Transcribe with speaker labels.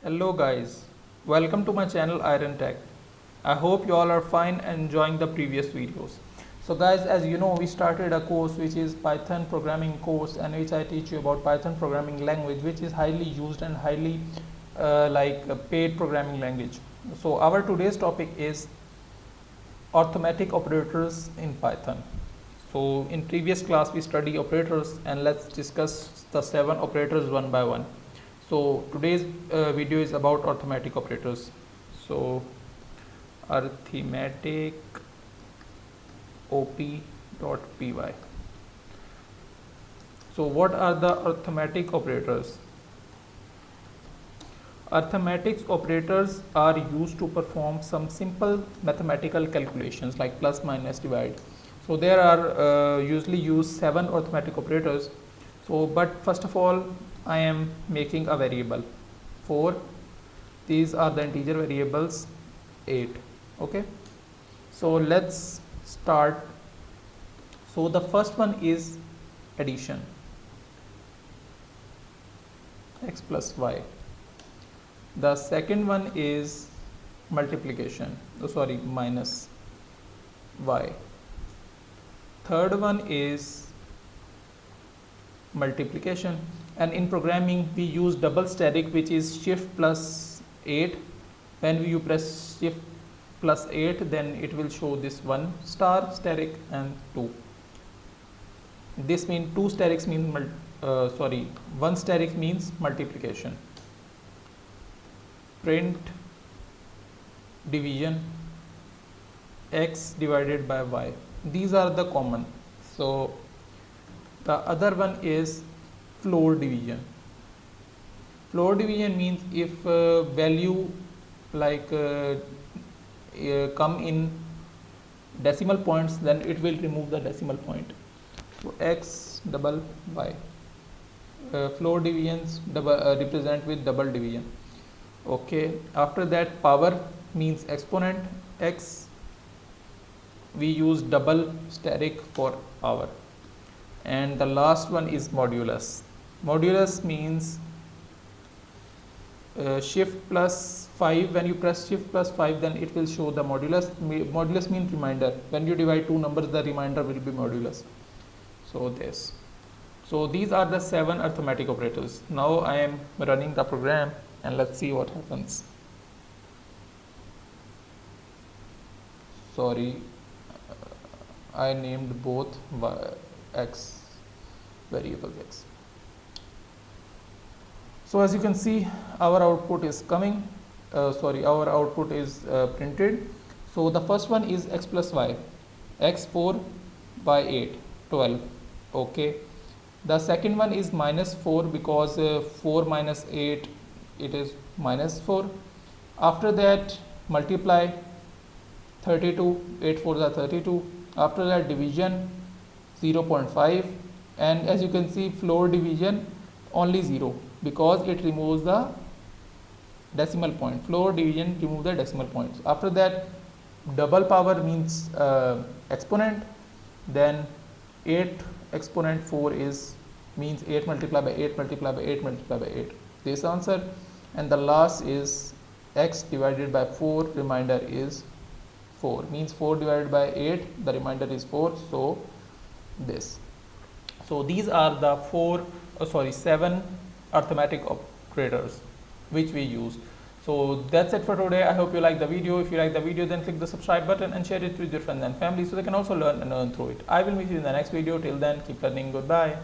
Speaker 1: Hello guys, welcome to my channel Arithmetic. I hope you all are fine and enjoying the previous videos. So guys, as you know, we started a course which is Python programming course, and which I teach you about Python programming language, which is highly used and highly paid programming language. So our today's topic is arithmetic operators in Python. So in previous class we study operators, and let's discuss the 7 operators one by one. So today's video is about arithmetic operators. So arithmetic op.py. So what are the arithmetic operators? Arithmetic operators are used to perform some simple mathematical calculations like plus, minus, divide. So there are usually used 7 arithmetic operators. So but first of all, I am making a variable 4. These are the integer variables 8. Okay, so let's start. So the first one is addition, x plus y. The second one is multiplication, minus y. Third one is multiplication, and in programming we use double static, which is shift plus 8. When you press shift plus 8, then it will show this 1 star static and 2. This means 2 statics means 1 static means multiplication. Print division, x divided by y. These are the common. So the other one is floor division. Floor division means if value come in decimal points, then it will remove the decimal point. So x double y. Floor divisions represent with double division. Okay, after that power means exponent. X we use double static for power. And the last one is modulus. Modulus means shift plus 5. When you press shift plus 5, then it will show the modulus. Modulus means remainder. When you divide two numbers, the remainder will be modulus. So these are the 7 arithmetic operators. Now I am running the program, and let's see what happens. I named both x variable x. So as you can see, our output is coming. Our output is printed. So the first one is x plus y, x 4 by 8, 12. Okay. The second one is minus 4, because 4 minus 8, it is minus 4. After that, multiply 32, 8 4s are 32. After that, division 0.5, and as you can see, floor division only 0, because it removes the decimal point. Floor division remove the decimal points. After that, double power means exponent. Then 8 exponent 4 means 8 multiplied by 8 multiplied by 8 multiplied by 8. This answer. And the last is x divided by 4, remainder is 4, means 4 divided by 8, the remainder is 4. So this. So these are the 7 arithmetic operators which we use. So that's it for today. I hope you like the video. If you like the video, then click the subscribe button and share it with your friends and family, so they can also learn and earn through it. I will meet you in the next video. Till then, keep learning. Goodbye.